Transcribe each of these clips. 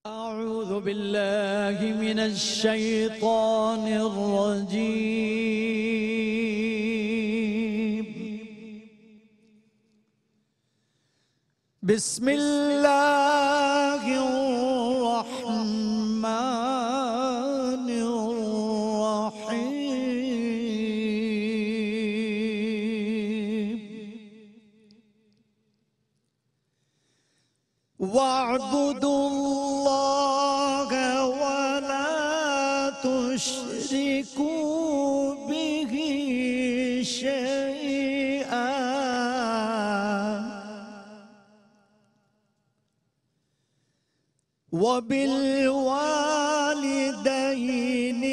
أعوذ بالله من الشيطان الرجيم. بسم الله الرحمن الرحيم. واعبدوا الله ولا تشركوا به شيئا وبالوالدين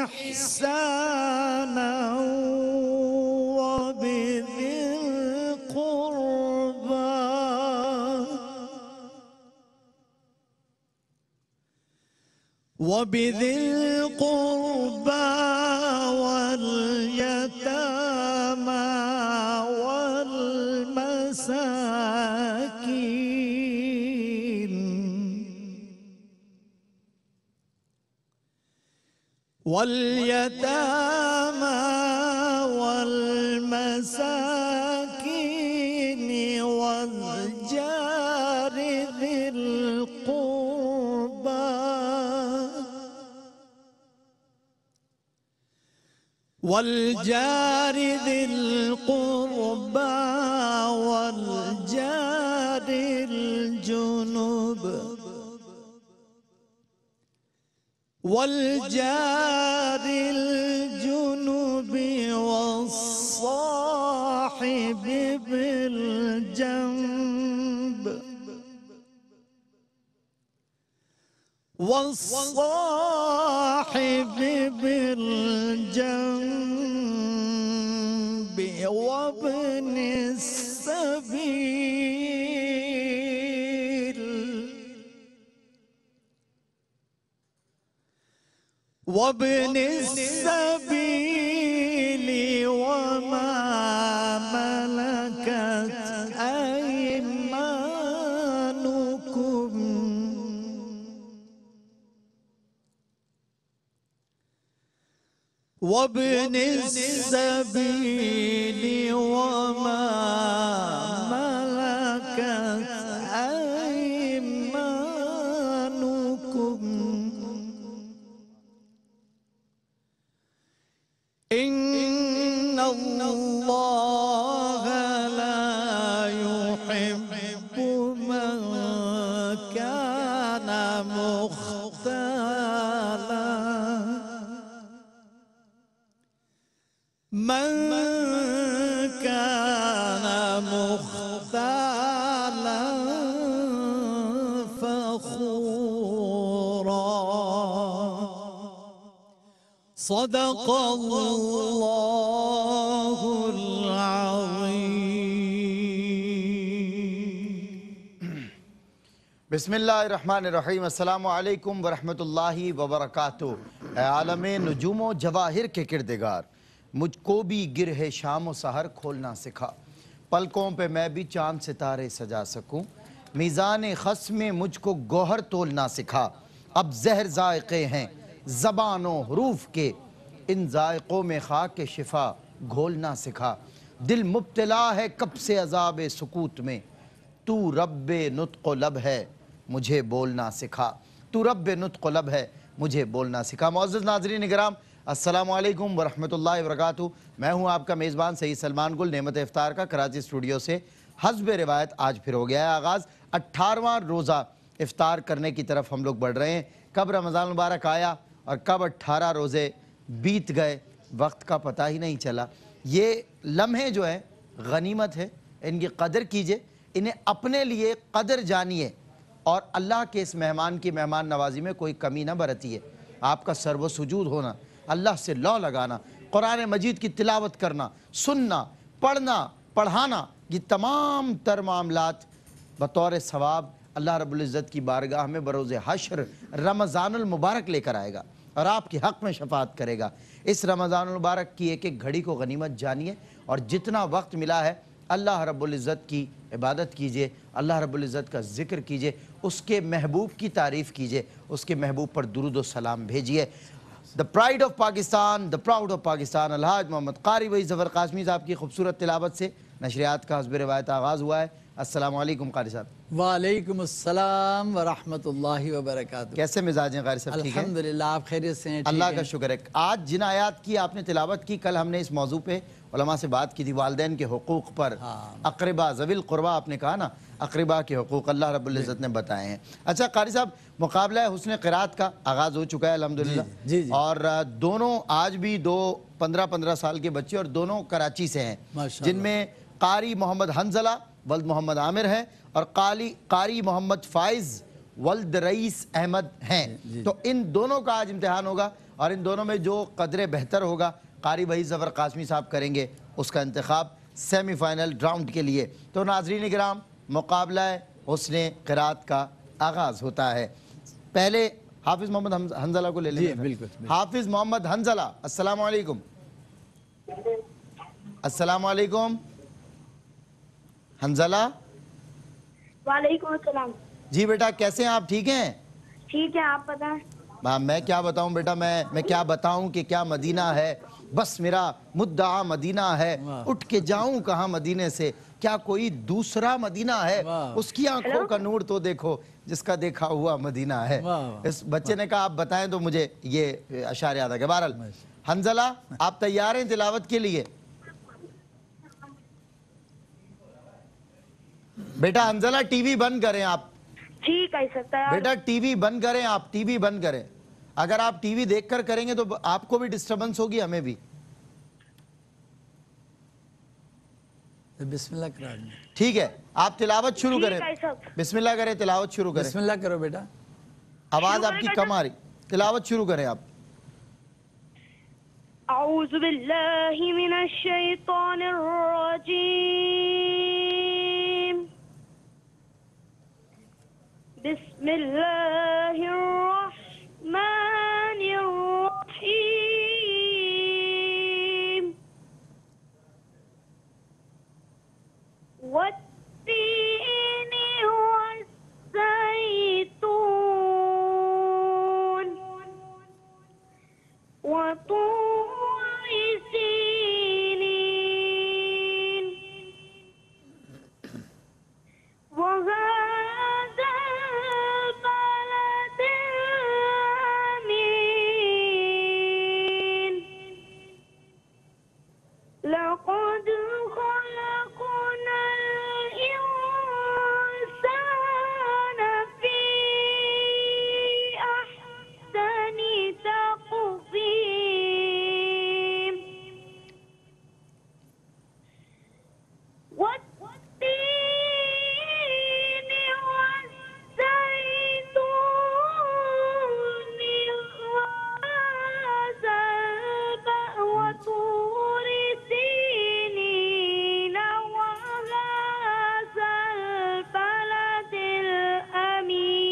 إحسانا وبذي القربى واليتامى والمساكين والجار ذي القربى والجار الجنب والصاحب بالجنب وابن السبيل وما ملكت أيمانكم وابن السبيل وما ملكت أيمانكم إن الله لا يحب من كان مختالا فخورا. صدق الله العظيم. بسم اللہ الرحمن الرحیم. السلام علیکم ورحمۃ اللہ وبرکاتہ. اے عالم نجوم و جواہر کے کردگار، مجھ کو بھی گرہ شام و سحر کھولنا سکھا، پلکوں پہ میں بھی چاند ستارے سجا سکوں، میزان خس میں مجھ کو گوہر تولنا سکھا، اب زہر ذائقے ہیں زبان و حروف کے، ان ذائقوں میں خاک شفا گھولنا سکھا، دل مبتلا ہے کب سے عذاب سکوت میں، تو رب نطق و لب ہے مجھے بولنا سکھا، تو رب نطق و لب ہے مجھے بولنا سکھا. معزز ناظرین کرام، السلام علیکم ورحمۃ اللہ وبرکاتہ. میں ہوں آپ کا میزبان سید سلمان گل، نعمت افطار کا کراچی اسٹوڈیو سے. حسب روایت آج پھر ہو گیا ہے آغاز 18واں روزہ افطار کرنے کی طرف ہم لوگ بڑھ رہے ہیں. کب رمضان مبارک آیا اور کب 18 روزے بیت گئے، وقت کا پتہ ہی نہیں چلا. یہ لمحے جو ہیں غنیمت ہے، ان کی قدر کیجئے، انہیں اپنے لیے قدر جانیے، اور اللہ کے اس مہمان کی مہمان نوازی میں کوئی کمی نہ برتیے. آپ کا سر و سجود ہونا، اللہ سے لو لگانا، قرآن مجید کی تلاوت کرنا، سننا، پڑھنا، پڑھانا، یہ تمام تر معاملات بطور ثواب اللہ رب العزت کی بارگاہ میں بروز حشر رمضان المبارک لے کر آئے گا اور آپ کے حق میں شفاعت کرے گا. اس رمضان المبارک کی ایک ایک گھڑی کو غنیمت جانیے، اور جتنا وقت ملا ہے اللہ رب العزت کی عبادت کیجئے، اللہ رب العزت کا ذکر کیجئے، اس کے محبوب کی تعریف کیجئے، اس کے محبوب پر درود و سلام بھیجئے۔ The pride of Pakistan, the proud of Pakistan، الحاج محمد قاری وحید ظفر قاسمی صاحب کی خوبصورت تلاوت سے نشریات کا حسب روایت آغاز ہوا ہے۔ السلام علیکم قاری صاحب۔ وعلیکم السلام ورحمۃ اللہ وبرکاتہ۔ کیسے مزاج ہیں قاری صاحب؟ ٹھیک ہیں؟ الحمدللہ، آپ خیریت سے ہیں؟ اللہ کا شکر ہے۔ آج جن آیات کی آپ نے تلاوت کی، کل ہم نے اس موضوع پہ علماء سے بات کی تھی، والدین کے حقوق پر، اقربا ذوی القربا، آپ نے کہا نا اقربا کے حقوق اللہ رب العزت نے بتائے ہیں۔ اچھا قاری صاحب، مقابلہ حسن قرات کا آغاز ہو چکا ہے الحمدللہ، اور دونوں آج بھی دو 15 سال کے بچے، اور دونوں کراچی سے ہیں، جن میں قاری محمد حنزلہ ولد محمد عامر ہیں، اور قاری محمد فائز ولد رئیس احمد ہیں۔ تو ان دونوں کا آج امتحان ہوگا، اور ان دونوں میں جو قدر بہتر ہوگا قاری وحید ظفر قاسمی صاحب کریں گے اس کا انتخاب سیمی فائنل راؤنڈ کے لیے۔ تو ناظرین کرام، مقابلہ حسن قرات کا آغاز ہوتا ہے۔ پہلے حافظ محمد حنزلہ کو لے لیں۔ بالکل۔ حافظ محمد حنزلہ، السلام علیکم۔ السلام علیکم حنزلہ۔ وعلیکم السلام۔ جی بیٹا، کیسے ہیں آپ؟ ٹھیک ہیں؟ ٹھیک ہے، آپ بتائیں۔ میں کیا بتاؤں بیٹا، میں کیا بتاؤں کہ کیا مدینہ ہے، بس میرا مدعا مدینہ ہے، اٹھ کے جاؤں کہاں مدینے سے، کیا کوئی دوسرا مدینہ ہے، اس کی آنکھوں کا نور تو دیکھو جس کا دیکھا ہوا مدینہ ہے۔ اس بچے نے کہا آپ بتائیں تو مجھے یہ اشعار یاد آ گیا۔ بہرحال حنزلہ، آپ تیار ہیں تلاوت کے لیے؟ بیٹا حنزلہ، ٹی وی بند کریں آپ۔ ٹھیک ہے سکتا ہے بیٹا ٹی وی بند کریں آپ، ٹی وی بند کریں۔ اگر آپ ٹی وی دیکھ کر کریں گے تو آپ کو بھی ڈسٹربنس ہوگی، ہمیں بھی۔ بسم اللہ کرا دیں۔ ٹھیک ہے، آپ تلاوت شروع کریں۔ بسم اللہ کریں، تلاوت شروع کریں۔ بسم اللہ کرو بیٹا۔ آواز آپ کی کم آ رہی، تلاوت شروع کریں آپ۔ اعوذ باللہ من الشیطان الرجیم، بسم اللہ الرحمن الرحیم، والتین والزیتون وطور سینین وهذا البلد الأمين، لقد خلقنا الإنسان في أحسن تقويم، والتين والزيتون وطور سينين وهذا البلد الأمين،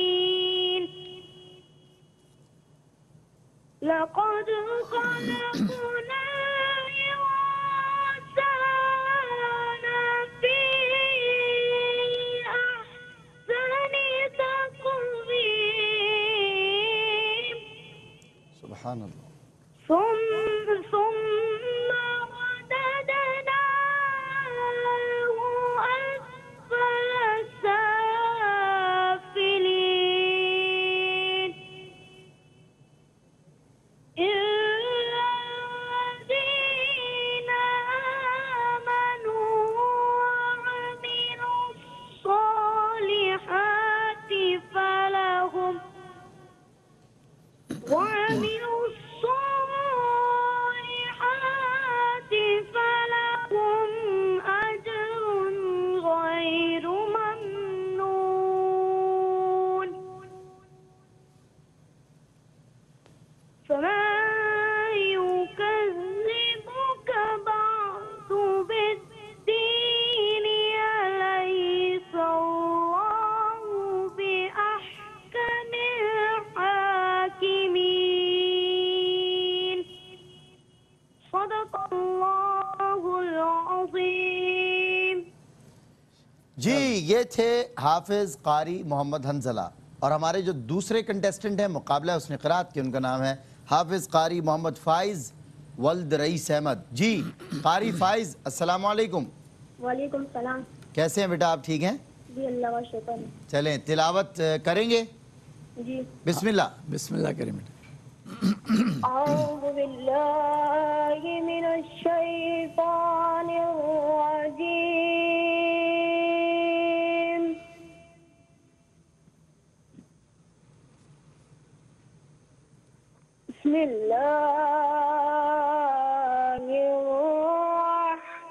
لقد خلقنا الإنسان في أحسن تقويم، سبحان اللہ۔ ثم رددناه أسفل سافلين، إلا الذين آمنوا وعملوا الصالحات فلهم جی یہ تھے حافظ قاری محمد حنزلہ، اور ہمارے جو دوسرے کنٹیسٹنٹ ہیں مقابلہ حسن قرات کے، ان کا نام ہے حافظ قاری محمد فائز ولد رئیس احمد۔ جی قاری فائز السلام علیکم۔ وعلیکم السلام۔ کیسے ہیں بیٹا آپ، ٹھیک ہیں؟ جی اللہ کا شکر ہے۔ چلیں تلاوت کریں گے؟ جی بسم اللہ۔ بسم اللہ کریم بیٹا۔ اعوذ باللہ من الشیطان الرجیم، بسم اللہ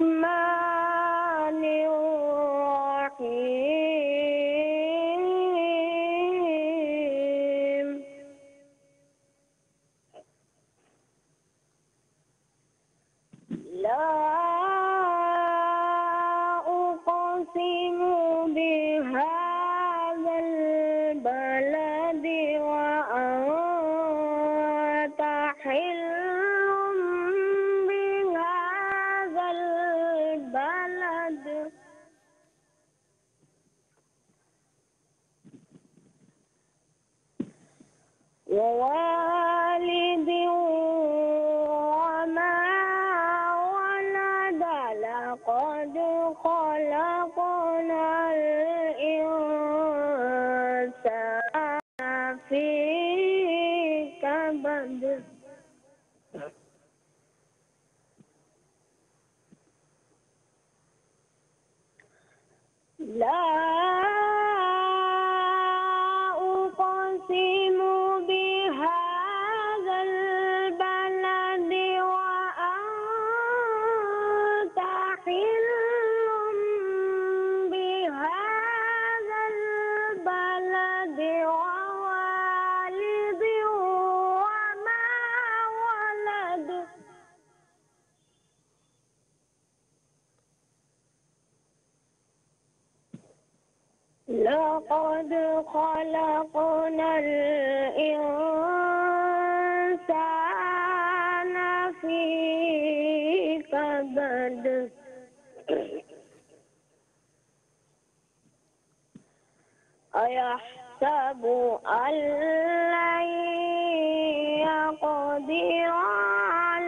الرحمن الرحیم، لا أقسم بهذا البلد وأنت حل بهذا البلد، ووالد وما ولد، لقد خلقنا الإنسان في كبد، لا أقسم بهذا البلد وأنت حل بهذا البلد، ووالد وما ولد، لقد خلقنا الإنسان في كبد، أيحسب أن لن يقدر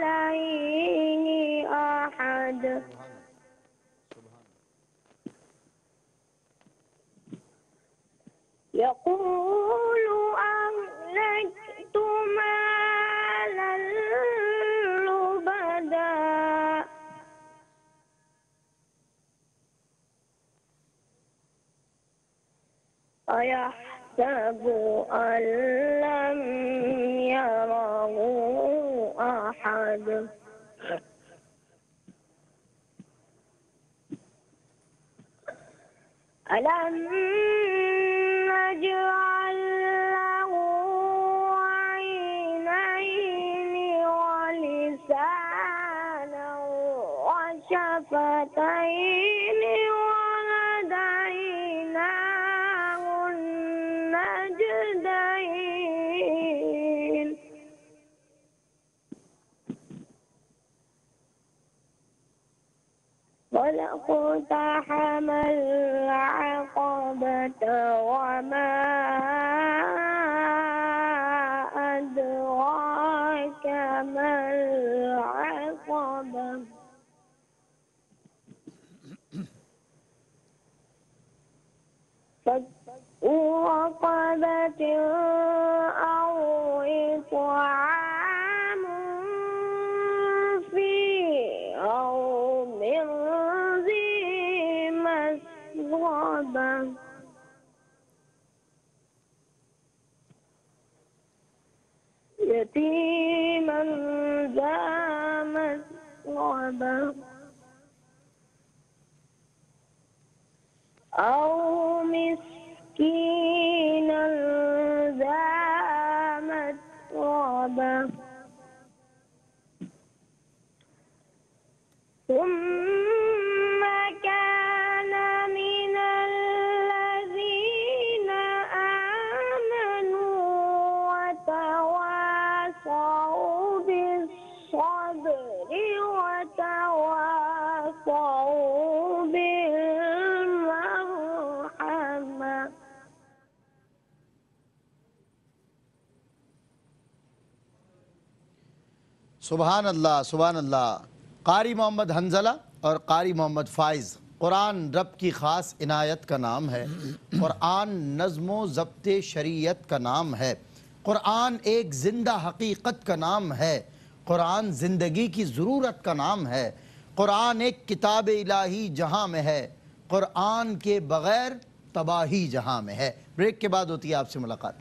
عليه أحد، يقول أهلكت مالا لبدا، أيحسب أن لم يره أحد، ألم نجعل له عينين ولسانا وشفتين وهديناه النجدين، فلاقتحم العقبة وما أدراك ما العقبة، فك رقبة أو إطعام في يوم ذي مسغبة، يتيما ذا مسغبة، أو مسكينا ذا متربة، ثم كان من الذين آمنوا وتواصوا بالصبر وتواصوا بالمرض، سبحان اللہ سبحان اللہ. قاری محمد حنزلہ اور قاری محمد فائز. قرآن رب کی خاص عنایت کا نام ہے. قرآن نظم و ضبط شریعت کا نام ہے. قرآن ایک زندہ حقیقت کا نام ہے. قرآن زندگی کی ضرورت کا نام ہے. قرآن ایک کتاب الہی جہاں میں ہے. قرآن کے بغیر تباہی جہاں میں ہے. بریک کے بعد ہوتی ہے آپ سے ملاقات.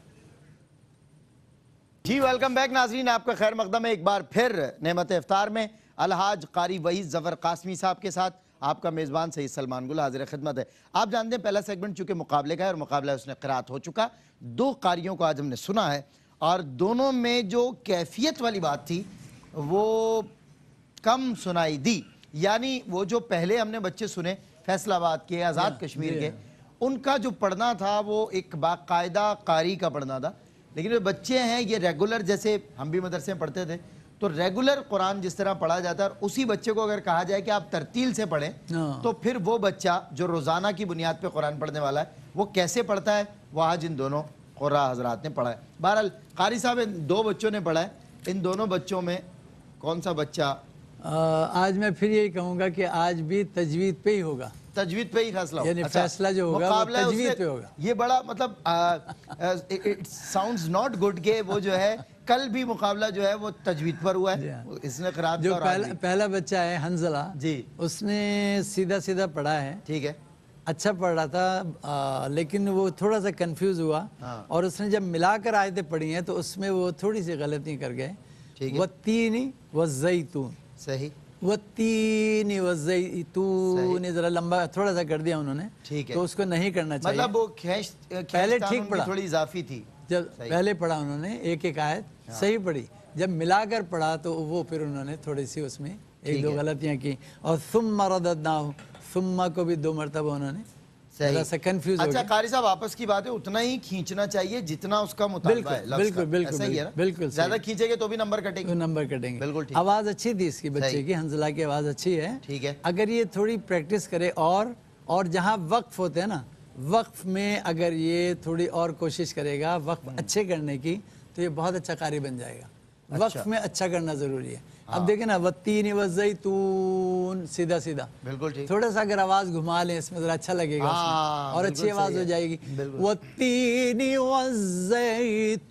جی ویلکم بیک ناظرین, آپ کا خیر مقدم ہے ایک بار پھر نعمت افطار میں. الحاج قاری وحید ظفر قاسمی صاحب کے ساتھ آپ کا میزبان سید سلمان گل حاضر خدمت ہے. آپ جانتے ہیں پہلا سیگمنٹ چونکہ مقابلے کا ہے اور مقابلہ اس نے قرات ہو چکا. دو قاریوں کو آج ہم نے سنا ہے اور دونوں میں جو کیفیت والی بات تھی وہ کم سنائی دی. یعنی وہ جو پہلے ہم نے بچے سنے فیصل آباد کے, آزاد کشمیر کے, ان کا جو پڑھنا تھا وہ ایک باقاعدہ قاری کا پڑھنا تھا. لیکن جو بچے ہیں یہ ریگولر, جیسے ہم بھی مدرسے میں پڑھتے تھے تو ریگولر قرآن جس طرح پڑھا جاتا ہے اور اسی بچے کو اگر کہا جائے کہ آپ ترتیل سے پڑھیں تو پھر وہ بچہ جو روزانہ کی بنیاد پہ قرآن پڑھنے والا ہے وہ کیسے پڑھتا ہے وہ آج ان دونوں قرآن حضرات نے پڑھا ہے. بہرحال قاری صاحب ان دو بچوں نے پڑھا ہے. ان دونوں بچوں میں کون سا بچہ آج میں پھر یہی کہوں گا کہ آج بھی تجوید پہ ہی ہوگا, تجوید پہ ہی فیصلہ ہوگا. یعنی فیصلہ جو ہوگا وہ مقابلہ تجوید پہ ہوگا. یہ بڑا مطلب اٹ ساؤنڈز ناٹ گڈ کہ وہ جو ہے کل بھی مقابلہ جو ہے وہ تجوید پر ہوا ہے. اس نے قرات جو پہلا بچہ ہے حنزلہ, جی اس نے سیدھا سیدھا پڑھا ہے, ٹھیک ہے, اچھا پڑھ رہا تھا, لیکن وہ تھوڑا سا کنفیوز ہوا اور اس نے جب ملا کر آیتیں پڑھی ہیں تو اس میں وہ تھوڑی سی غلطی کر گئے. والتین والزیتون, صحیح, والتین والزیتون ذرا لمبا تھوڑا سا کر دیا انہوں نے, ٹھیک ہے, تو اس کو نہیں کرنا چاہیے. مطلب وہ پہلے ٹھیک پڑھا, تھوڑی اضافی تھی. جب پہلے پڑھا انہوں نے ایک ایک آیت صحیح پڑھی, جب ملا کر پڑھا تو وہ پھر انہوں نے تھوڑی سی اس میں ایک دو غلطیاں کی. اور ثم رددناہ, ثم کو بھی 2 مرتبہ انہوں نے ذرا سا کنفیوز ہو گیا. اچھا قاری صاحب آپس کی بات ہے اتنا ہی کھینچنا چاہیے جتنا اس کا مطالبہ ہے. بالکل بالکل بالکل, زیادہ کھینچے گے تو بھی نمبر کٹیں گے. نمبر کٹیں گے. بالکل ٹھیک. آواز اچھی تھی اس کی بچے کی, حنزلہ کی آواز اچھی ہے. ٹھیک ہے, اگر یہ تھوڑی پریکٹس کرے اور جہاں وقف ہوتے ہیں نا, وقف میں اگر یہ تھوڑی اور کوشش کرے گا وقف اچھے کرنے کی تو یہ بہت اچھا قاری بن جائے گا. وقف میں اچھا کرنا ضروری ہے. اب دیکھیں نا, والتین والزیتون سیدھا سیدھا, بالکل ٹھیک. تھوڑا سا اگر آواز گھما لیں اس میں ذرا اچھا لگے گا اور اچھی آواز ہو جائے گی. والتین والزیتون,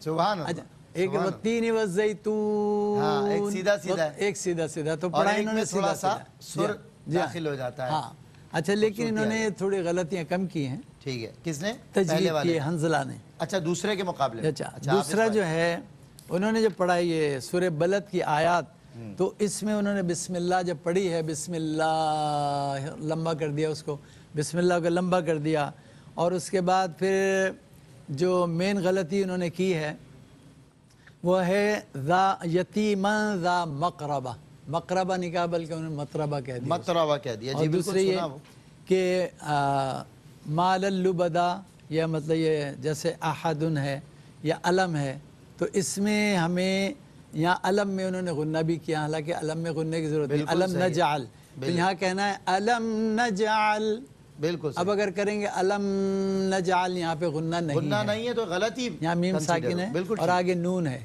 سبحان اللہ. ایک والتین والزیتون, ایک سیدھا سیدھا, ایک سیدھا سیدھا, تو پڑھا انہوں نے تھوڑا سا سر داخل ہو جاتا ہے. ہاں اچھا, لیکن انہوں نے تھوڑی غلطیاں کم کی ہیں. ٹھیک ہے, کس نے؟ تجوید کی, حنزلہ نے. اچھا, دوسرے کے مقابلے. اچھا, دوسرا جو ہے انہوں نے جو پڑھا یہ سورہ بلد کی آیات, تو اس میں انہوں نے بسم اللہ جب پڑھی ہے, بسم اللہ لمبا کر دیا اس کو, بسم اللہ کو لمبا کر دیا. اور اس کے بعد پھر جو مین غلطی انہوں نے کی ہے وہ ہے ذا یتیما ذا مقربہ. مقربہ نہیں کہا بلکہ انہوں نے مطربہ کہہ دیا. مطربہ کہہ دیا, اور دوسری یہ کہ مال اللبدا, یا مطلب یہ جیسے احدن ہے یا علم ہے, تو اس میں ہمیں یہاں علم میں انہوں نے غنہ بھی کیا, حالانکہ علم میں غننے کی ضرورت نہیں. علم نجعل, تو یہاں کہنا ہے علم نجعل. بالکل. اب اگر کریں گے علم نجعل, یہاں پہ غنہ نہیں ہے تو غلطی, یہاں میم ساکن ہے اور آگے نون ہے,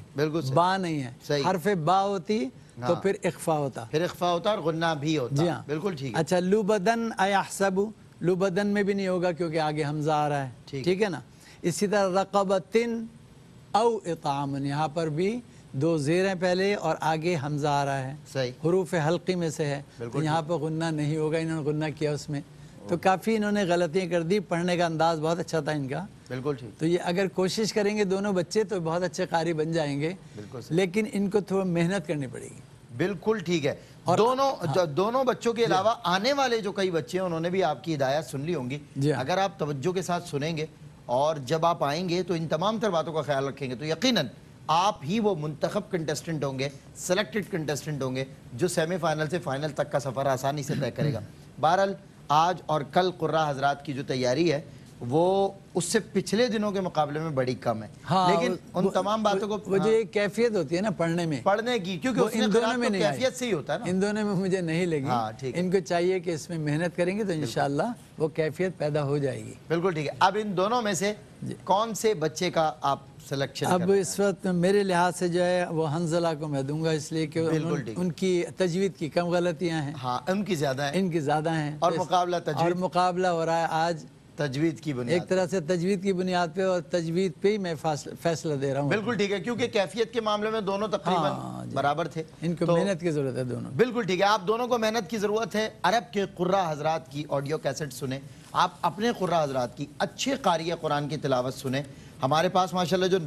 با نہیں ہے. حرف با ہوتی تو پھر اخفا ہوتا, پھر اخفا ہوتا اور غنہ بھی ہوتا. جی ہاں, بالکل ٹھیک ہے. اچھا, لبدن ایحسب, لبدن میں بھی نہیں ہوگا کیونکہ آگے حمزہ آ رہا ہے, ٹھیک ہے نا. اسی طرح رقبتن او اطعام, یہاں پر بھی 2 زیر ہیں پہلے اور آگے حمزہ آ رہا ہے, صحیح, حروف حلقی میں سے ہے, تو یہاں پر غنہ نہیں ہوگا. انہوں نے غنہ کیا اس میں, تو کافی انہوں نے غلطیاں کر دی. پڑھنے کا انداز بہت اچھا تھا ان کا, بالکل ٹھیک. تو یہ اگر کوشش کریں گے دونوں بچے تو بہت اچھے قاری بن جائیں گے, لیکن ان کو تھوڑا محنت کرنی پڑے گی. بالکل ٹھیک ہے. دونوں بچوں کے علاوہ آنے والے جو کئی بچے ہیں انہوں نے بھی آپ کی ہدایات سن لی ہوں گی. اگر آپ توجہ کے ساتھ سنیں گے اور جب آپ آئیں گے تو ان تمام تر باتوں کا خیال رکھیں گے تو یقیناً آپ ہی وہ منتخب کنٹیسٹنٹ ہوں گے, سلیکٹڈ کنٹیسٹنٹ ہوں گے جو سیمی فائنل سے فائنل تک کا سفر آسانی سے طے کرے گا. بہرحال آج اور کل قرہ حضرات کی جو تیاری ہے وہ اس سے پچھلے دنوں کے مقابلے میں بڑی کم ہے, لیکن ان تمام باتوں کو وہ جو ایک کیفیت ہوتی ہے نا پڑھنے کی, کیونکہ ان دونوں میں کیفیت سے ہی ہوتا ہے نا, ان دونوں میں مجھے نہیں لگی. ان کو چاہیے کہ اس میں محنت کریں گے تو انشاءاللہ وہ کیفیت پیدا ہو جائے گی. بالکل ٹھیک ہے. اب ان دونوں میں سے کون سے بچے کا آپ سلیکشن اب اس وقت میرے لحاظ سے جو ہے وہ حنزلہ کو میں دوں گا، اس لیے کہ ان کی تجوید کی کم غلطیاں ہیں، ہاں ان کی زیادہ ہیں، ان کی زیادہ ہیں، اور مقابلہ اور تجوید مقابلہ ہو رہا ہے آج تجوید کی بنیاد ایک طرح سے تجوید کی بنیاد پہ، اور تجوید پہ ہی میں فیصلہ دے رہا ہوں۔ بالکل ٹھیک ہے، کیونکہ کیفیت کے معاملے میں دونوں تقریباً برابر تھے، ان کو محنت کی ضرورت ہے دونوں۔ بالکل ٹھیک ہے، آپ دونوں کو محنت کی ضرورت ہے۔ عرب کے قراء حضرات کی آڈیو کیسٹ سنیں، آپ اپنے قراء حضرات کی اچھے قاری قرآن کی تلاوت سنیں۔ ہمارے پاس ماشاءاللہ جو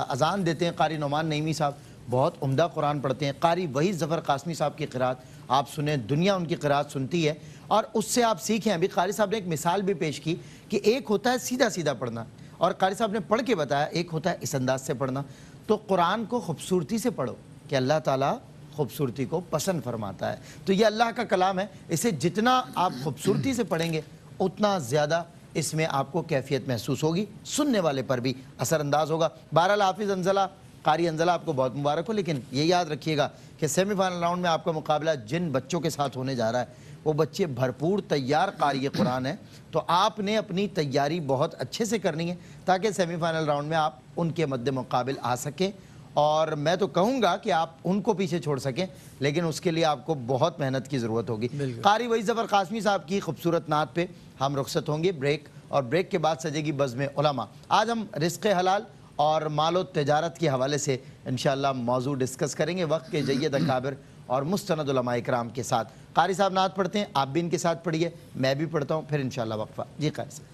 اذان دیتے ہیں قاری نعمان نعیمی صاحب، بہت عمدہ قرآن پڑھتے ہیں۔ قاری وحید ظفر قاسمی صاحب کی قرات آپ سنیں، دنیا ان کی قرات سنتی ہے، اور اس سے آپ سیکھیں۔ ابھی قاری صاحب نے ایک مثال بھی پیش کی کہ ایک ہوتا ہے سیدھا سیدھا پڑھنا، اور قاری صاحب نے پڑھ کے بتایا ایک ہوتا ہے اس انداز سے پڑھنا۔ تو قرآن کو خوبصورتی سے پڑھو کہ اللہ تعالیٰ خوبصورتی کو پسند فرماتا ہے۔ تو یہ اللہ کا کلام ہے، اسے جتنا آپ خوبصورتی سے پڑھیں گے اتنا زیادہ اس میں آپ کو کیفیت محسوس ہوگی، سننے والے پر بھی اثر انداز ہوگا۔ بہرحال حافظ حنزلہ، قاری حنزلہ آپ کو بہت مبارک ہو، لیکن یہ یاد رکھیے گا کہ سیمی فائنل راؤنڈ میں آپ کا مقابلہ جن بچوں کے ساتھ ہونے جا رہا ہے وہ بچے بھرپور تیار قاری قرآن ہیں، تو آپ نے اپنی تیاری بہت اچھے سے کرنی ہے تاکہ سیمی فائنل راؤنڈ میں آپ ان کے مد مقابل آ سکیں۔ اور میں تو کہوں گا کہ آپ ان کو پیچھے چھوڑ سکیں، لیکن اس کے لیے آپ کو بہت محنت کی ضرورت ہوگی۔ قاری وحید ظفر قاسمی صاحب کی خوبصورت نعت پہ ہم رخصت ہوں گے بریک، اور بریک کے بعد سجے گی بزم علماء۔ آج ہم رزق حلال اور مال و تجارت کے حوالے سے انشاءاللہ موضوع ڈسکس کریں گے وقت کے جید اکابر اور مستند علماء اکرام کے ساتھ۔ قاری صاحب نعت پڑھتے ہیں، آپ بھی ان کے ساتھ پڑھیے، میں بھی پڑھتا ہوں، پھر انشاءاللہ وقفہ۔ جی قاری صاحب۔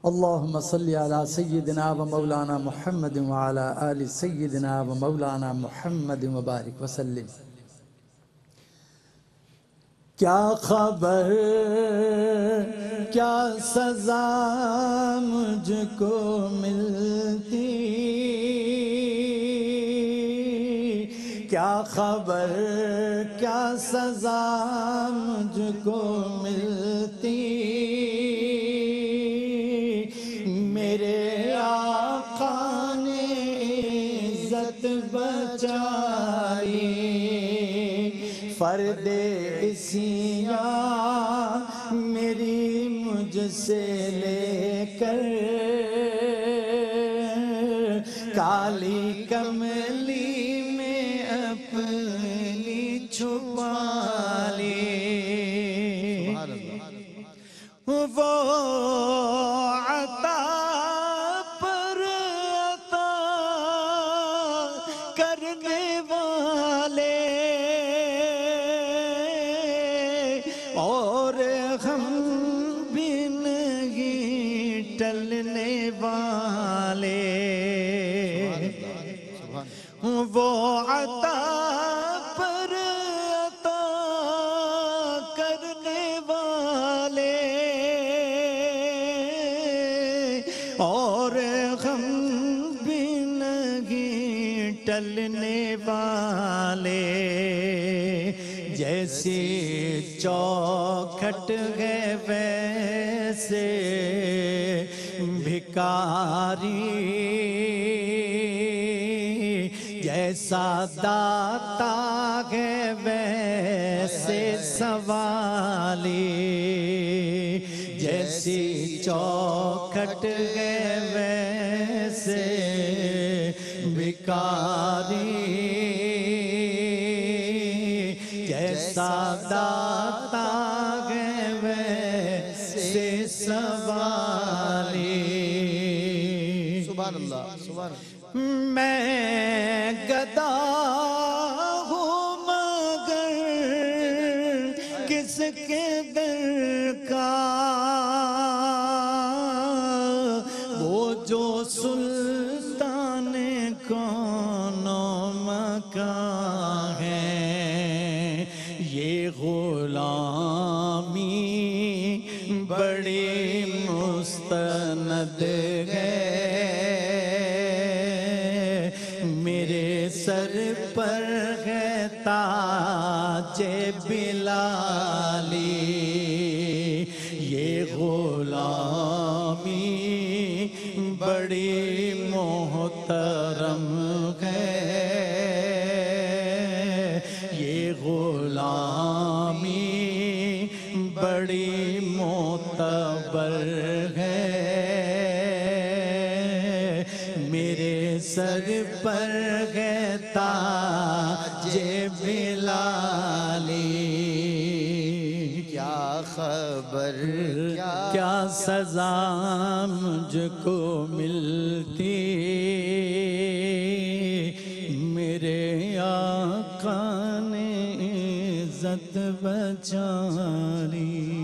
اللہم صلی علی سیدنا و مولانا محمد وعلی آل سیدنا و مولانا محمد وبارک وسلم۔ کیا خبر کیا سزا مجھ کو ملتی، کیا خبر کیا سزا مجھ کو ملتی، میرے آقا نے عزت بچائی، فرد اسیاں میری مجھ سے لے کر، کالی کملی میں اپنی چھپا لی، وہ عطا پر عطا کرنے والے اور ہم بھی نہیں ٹلنے والے، وہ عطا پر عطا کرنے والے اور ہم بھی نہیں ٹلنے والے، جیسی چوکھٹ ہے ویسے بھکاری، جیسا داتا ہے ویسے سوالی، جیسی چوکھٹ ہے ویسے بھکاری، جیسا داتا ہے ویسے سوالی۔ سبحان اللہ، سبحان اللہ۔ میں گدا ہوں مگر کس کے در کا، وہ جو سلطان کون و مکان ہے، یہ غلامی بڑی مستند ہے، میرے سر پر ہے تاج بلالی، یہ غلامی بڑی محترم ہے، یہ غلامی بڑی معتبر ہے، سر پر ہے تاج بلالی، کیا خبر کیا سزا مجھ کو ملتی، میرے آقا نے عزت بچا لی۔